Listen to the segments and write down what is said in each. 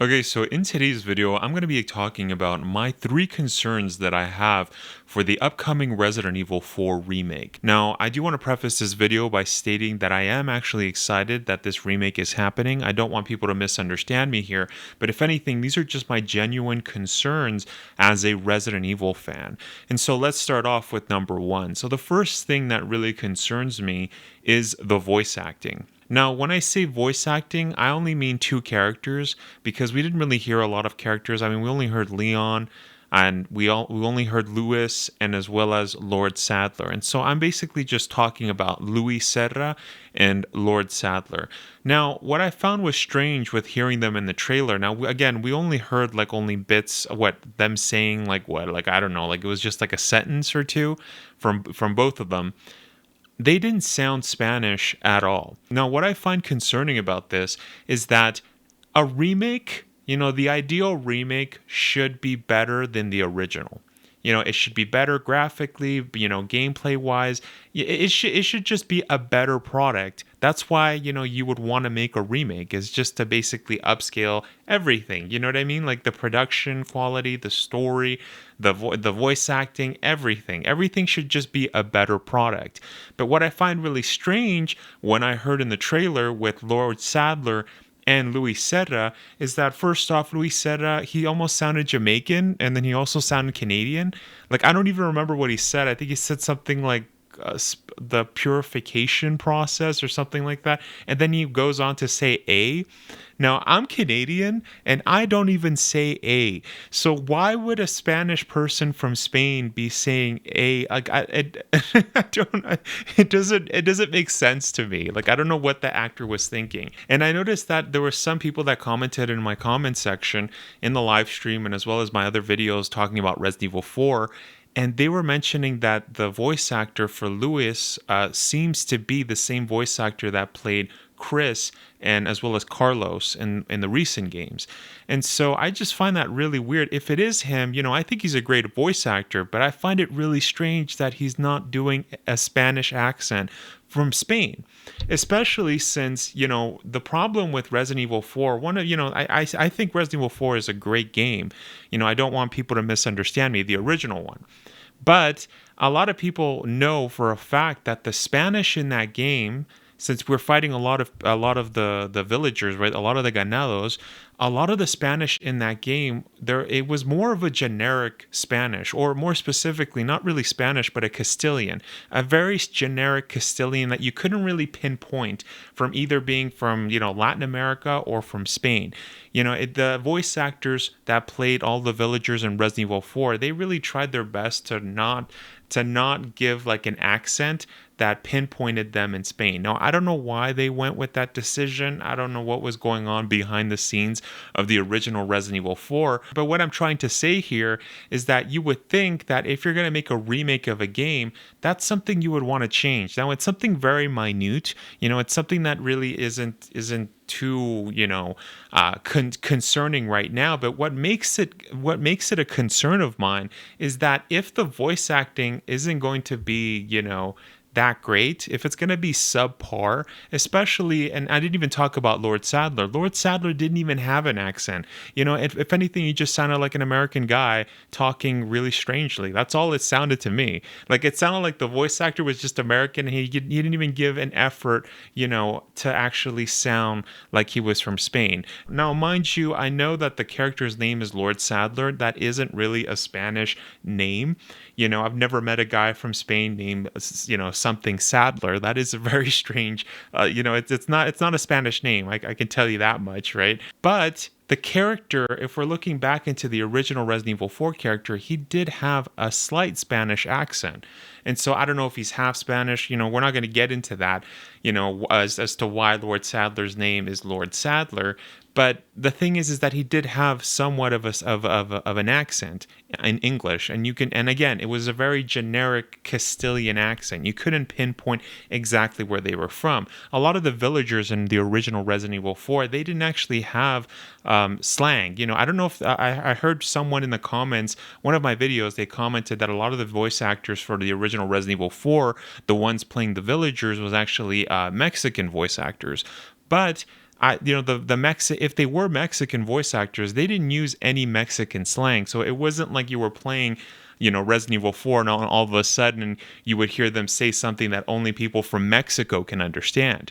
Okay, so in today's video, I'm going to be talking about my three concerns that I have for the upcoming Resident Evil 4 remake. Now, I do want to preface this video by stating that I am actually excited that this remake is happening. I don't want people to misunderstand me here, but if anything, these are just my genuine concerns as a Resident Evil fan. And so let's start off with number one. So the first thing that really concerns me is the voice acting. Now, when I say voice acting, I only mean two characters because we didn't really hear a lot of characters. I mean, we only heard Leon and we only heard Lewis and as well as Lord Sadler. And so I'm basically just talking about Louis Serra and Lord Sadler. Now, what I found was strange with hearing them in the trailer. Now, again, we only heard like only bits of what them saying like I don't know, like it was just like a sentence or two from both of them. They didn't sound Spanish at all. Now, what I find concerning about this is that a remake, the ideal remake should be better than the original. It should be better graphically, gameplay wise. It should just be a better product. That's why, you would want to make a remake, is just to basically upscale everything. You know what I mean? Like the production quality, the story, the voice acting, everything. Everything should just be a better product. But what I find really strange when I heard in the trailer with Lord Sadler and Louis Serra is that first off, Louis Serra, he almost sounded Jamaican and then he also sounded Canadian. Like, I don't even remember what he said. I think he said something like the purification process or something like that. And then he goes on to say A. Now, I'm Canadian and I don't even say A. So why would a Spanish person from Spain be saying A? Like, I don't, it doesn't make sense to me. Like, I don't know what the actor was thinking. And I noticed that there were some people that commented in my comment section in the live stream and as well as my other videos talking about Resident Evil 4. And they were mentioning that the voice actor for Lewis seems to be the same voice actor that played Chris and as well as Carlos in the recent games. And so I just find that really weird. If it is him, I think he's a great voice actor, but I find it really strange that he's not doing a Spanish accent from Spain, especially since, the problem with Resident Evil 4, I think Resident Evil 4 is a great game. I don't want people to misunderstand me, the original one. But a lot of people know for a fact that the Spanish in that game, since we're fighting a lot of the villagers, right? A lot of the ganados, a lot of the Spanish in that game, it was more of a generic Spanish, or more specifically, not really Spanish, but a Castilian, a very generic Castilian that you couldn't really pinpoint from either being from Latin America or from Spain. The voice actors that played all the villagers in Resident Evil 4, they really tried their best to not give like an accent that pinpointed them in Spain. Now, I don't know why they went with that decision. I don't know what was going on behind the scenes of the original Resident Evil 4. But what I'm trying to say here is that you would think that if you're going to make a remake of a game, that's something you would want to change. Now, it's something very minute. It's something that really isn't too concerning right now. But what makes it a concern of mine is that if the voice acting isn't going to be that great, if it's going to be subpar, especially, and I didn't even talk about Lord Sadler. Lord Sadler didn't even have an accent. If anything, he just sounded like an American guy talking really strangely. That's all it sounded to me. Like, it sounded like the voice actor was just American. And he didn't even give an effort, to actually sound like he was from Spain. Now, mind you, I know that the character's name is Lord Sadler. That isn't really a Spanish name. I've never met a guy from Spain named, something Sadler. That is a very strange, it's not a Spanish name. I can tell you that much, right? But the character, if we're looking back into the original Resident Evil 4 character, he did have a slight Spanish accent. And so I don't know if he's half Spanish. We're not going to get into that, as to why Lord Sadler's name is Lord Sadler. But the thing is that he did have somewhat of an accent in English, and again, it was a very generic Castilian accent. You couldn't pinpoint exactly where they were from. A lot of the villagers in the original Resident Evil 4, they didn't actually have slang. I don't know if I heard someone in the comments, one of my videos, they commented that a lot of the voice actors for the original Resident Evil 4, the ones playing the villagers, was actually Mexican voice actors. But if they were Mexican voice actors, they didn't use any Mexican slang. So it wasn't like you were playing, Resident Evil 4 and all of a sudden you would hear them say something that only people from Mexico can understand.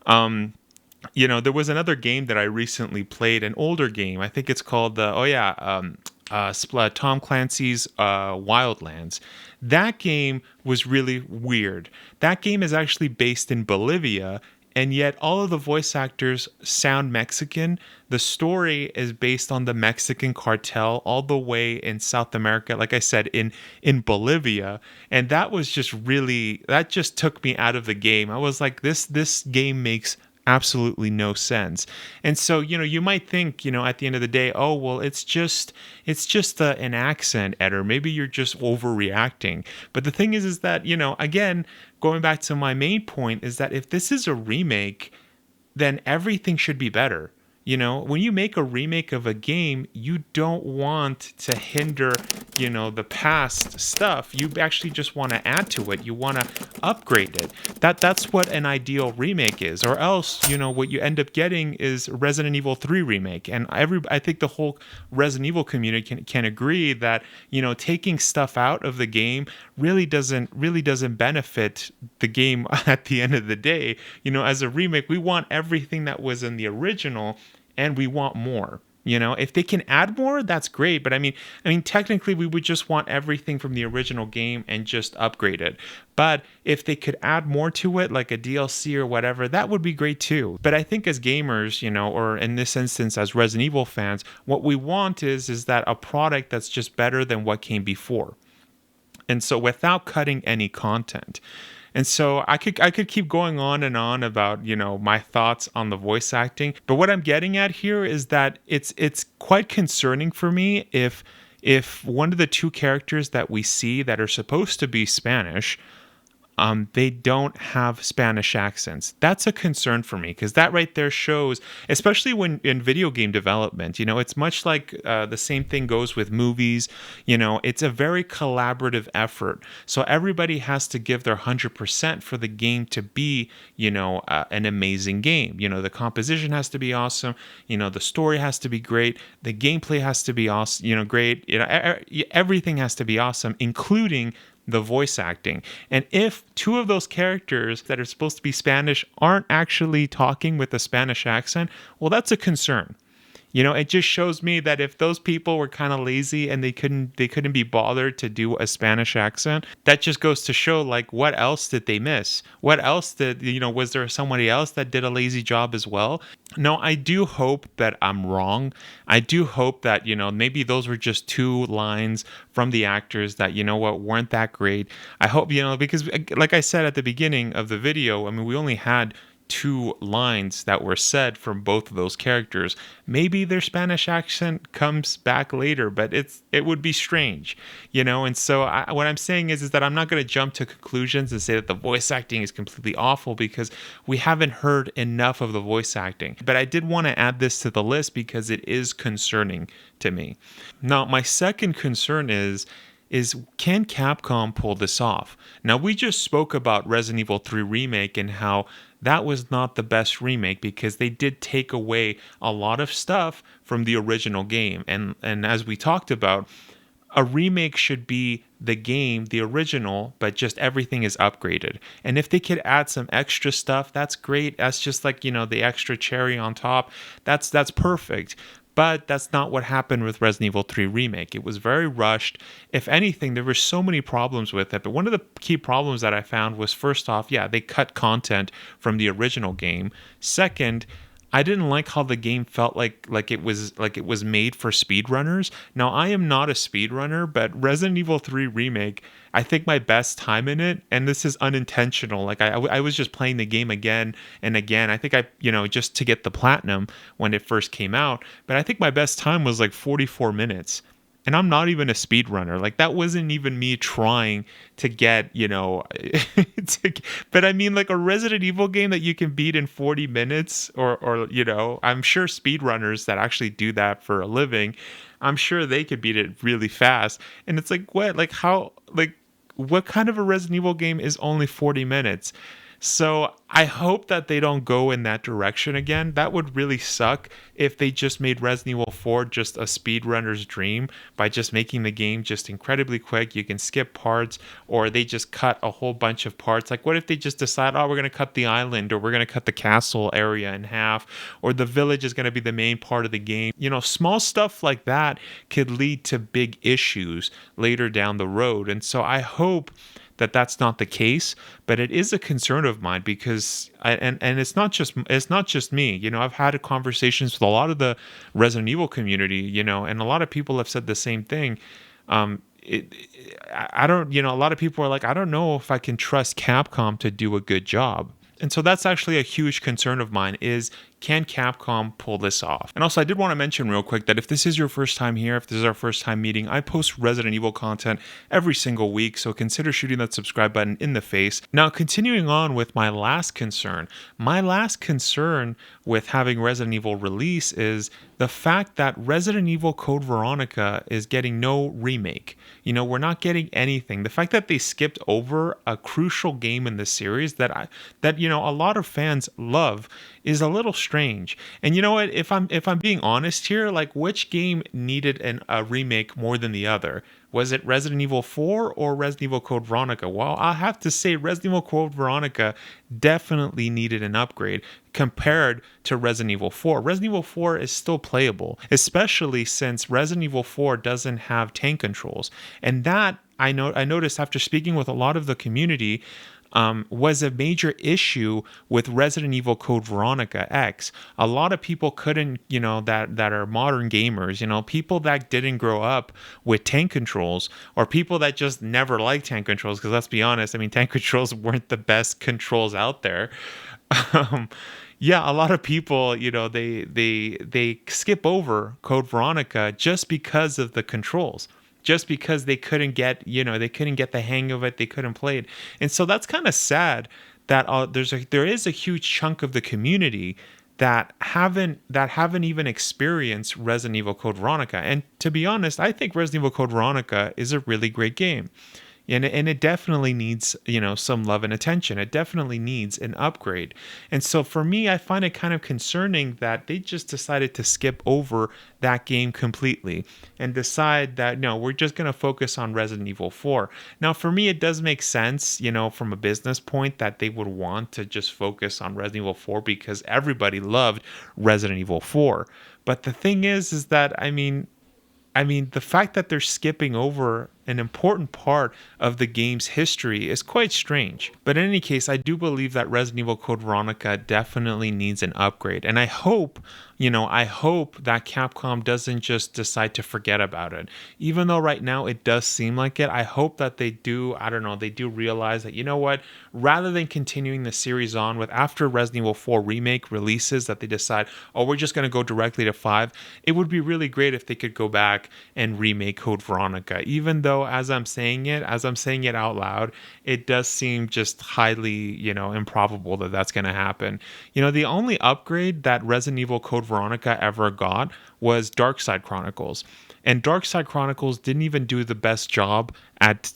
There was another game that I recently played, an older game. I think it's called Tom Clancy's Wildlands. That game was really weird. That game is actually based in Bolivia, and yet all of the voice actors sound Mexican. The story is based on the Mexican cartel all the way in South America, like I said, in Bolivia. And that was that just took me out of the game. I was like, this game makes absolutely no sense. And so, you might think, at the end of the day, oh, well, it's just an accent, Eder. Maybe you're just overreacting. But the thing is that, again, going back to my main point, is that if this is a remake, then everything should be better. When you make a remake of a game, you don't want to hinder, the past stuff. You actually just want to add to it. You want to upgrade it. That's what an ideal remake is. Or else, what you end up getting is Resident Evil 3 remake. And I think the whole Resident Evil community can agree that, taking stuff out of the game really doesn't benefit the game at the end of the day. As a remake, we want everything that was in the original, and we want more. If they can add more, that's great. But I mean, technically, we would just want everything from the original game and just upgrade it. But if they could add more to it, like a DLC or whatever, that would be great too. But I think as gamers, or in this instance, as Resident Evil fans, what we want is that a product that's just better than what came before. And so without cutting any content. And so I could keep going on and on about, my thoughts on the voice acting. But what I'm getting at here is that it's quite concerning for me if one of the two characters that we see that are supposed to be Spanish, they don't have Spanish accents. That's a concern for me, because that right there shows, especially when in video game development, it's much like the same thing goes with movies. It's a very collaborative effort. So everybody has to give their 100% for the game to be, an amazing game. The composition has to be awesome. The story has to be great. The gameplay has to be awesome, great. Everything has to be awesome, including the voice acting. And if two of those characters that are supposed to be Spanish aren't actually talking with a Spanish accent, well, that's a concern. It just shows me that if those people were kind of lazy and they couldn't be bothered to do a Spanish accent, that just goes to show, like, what else did they miss? What else was there somebody else that did a lazy job as well? No, I do hope that I'm wrong. I do hope that, maybe those were just two lines from the actors that, weren't that great. I hope, because like I said at the beginning of the video, we only had two lines that were said from both of those characters. Maybe their Spanish accent comes back later, but it would be strange, And so what I'm saying is that I'm not going to jump to conclusions and say that the voice acting is completely awful, because we haven't heard enough of the voice acting. But I did want to add this to the list because it is concerning to me. Now, my second concern is can Capcom pull this off? Now, we just spoke about Resident Evil 3 Remake and how that was not the best remake, because they did take away a lot of stuff from the original game. And as we talked about, a remake should be the game, the original, but just everything is upgraded. And if they could add some extra stuff, that's great. That's just like, the extra cherry on top. That's perfect. But that's not what happened with Resident Evil 3 Remake. It was very rushed. If anything, there were so many problems with it. But one of the key problems that I found was, first off, they cut content from the original game. Second, I didn't like how the game felt like it was made for speedrunners. Now, I am not a speedrunner, but Resident Evil 3 Remake, I think my best time in it, and this is unintentional, like I was just playing the game again and again. I think just to get the platinum when it first came out, but I think my best time was like 44 minutes. And I'm not even a speedrunner. Like, that wasn't even me trying to get, but I mean, like, a Resident Evil game that you can beat in 40 minutes or I'm sure speedrunners that actually do that for a living, I'm sure they could beat it really fast. And it's like, what? Like, how? Like, what kind of a Resident Evil game is only 40 minutes? So I hope that they don't go in that direction again. That would really suck if they just made Resident Evil 4 just a speedrunner's dream by just making the game just incredibly quick. You can skip parts, or they just cut a whole bunch of parts. Like, what if they just decide, oh, we're going to cut the island, or we're going to cut the castle area in half, or the village is going to be the main part of the game? Small stuff like that could lead to big issues later down the road. And so I hope that that's not the case, but it is a concern of mine because and it's not just me. I've had conversations with a lot of the Resident Evil community, and a lot of people have said the same thing. I don't, a lot of people are like, I don't know if I can trust Capcom to do a good job. And so that's actually a huge concern of mine is, can Capcom pull this off? And also, I did want to mention real quick that if this is your first time here, if this is our first time meeting, I post Resident Evil content every single week, so consider shooting that subscribe button in the face. Now, continuing on with my last concern with having Resident Evil release is the fact that Resident Evil Code Veronica is getting no remake. We're not getting anything. The fact that they skipped over a crucial game in the series that a lot of fans love is a little strange. And you know what? If I'm being honest here, like, which game needed a remake more than the other? Was it Resident Evil 4 or Resident Evil Code Veronica? Well, I have to say Resident Evil Code Veronica definitely needed an upgrade compared to Resident Evil 4. Resident Evil 4 is still playable, especially since Resident Evil 4 doesn't have tank controls. And that, I noticed after speaking with a lot of the community, was a major issue with Resident Evil Code Veronica X. A lot of people couldn't, that are modern gamers, people that didn't grow up with tank controls, or people that just never liked tank controls, because let's be honest, tank controls weren't the best controls out there. Yeah, a lot of people, they skip over Code Veronica just because of the controls. Just because they couldn't get the hang of it, they couldn't play it. And so that's kind of sad that there is a huge chunk of the community that haven't even experienced Resident Evil Code Veronica. And to be honest, I think Resident Evil Code Veronica is a really great game. And it definitely needs, some love and attention. It definitely needs an upgrade. And so for me, I find it kind of concerning that they just decided to skip over that game completely and decide that, no, we're just going to focus on Resident Evil 4. Now, for me, it does make sense, from a business point, that they would want to just focus on Resident Evil 4 because everybody loved Resident Evil 4. But the thing is that, the fact that they're skipping over an important part of the game's history is quite strange. But in any case, I do believe that Resident Evil Code Veronica definitely needs an upgrade. And I hope that Capcom doesn't just decide to forget about it. Even though right now it does seem like it, I hope that they do realize that, rather than continuing the series on with after Resident Evil 4 Remake releases, that they decide, oh, we're just going to go directly to 5. It would be really great if they could go back and remake Code Veronica, even though as I'm saying it out loud, it does seem just highly, improbable that that's going to happen. The only upgrade that Resident Evil Code Veronica ever got was Darkside Chronicles. And Darkside Chronicles didn't even do the best job at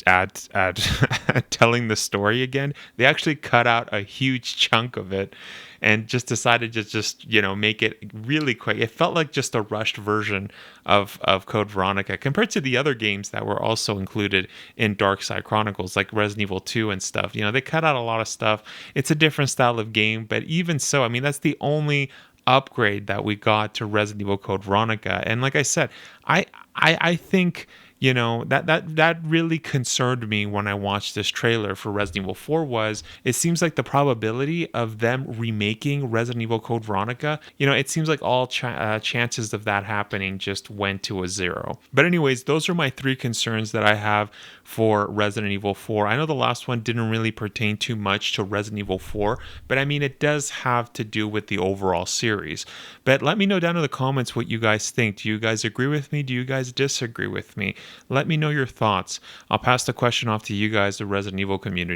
telling the story again. They actually cut out a huge chunk of it and just decided to just make it really quick. It felt like just a rushed version of Code Veronica compared to the other games that were also included in Darkside Chronicles, like Resident Evil 2 and stuff. They cut out a lot of stuff. It's a different style of game, but even so, that's the only upgrade that we got to Resident Evil Code Veronica. And like I said, I think that really concerned me when I watched this trailer for Resident Evil 4. Was it seems like the probability of them remaking Resident Evil Code Veronica, it seems like all chances of that happening just went to a zero. But anyways, those are my 3 concerns that I have for Resident Evil 4. I know the last one didn't really pertain too much to Resident Evil 4, but it does have to do with the overall series. But let me know down in the comments what you guys think. Do you guys agree with me? Do you guys disagree with me? Let me know your thoughts. I'll pass the question off to you guys, the Resident Evil community.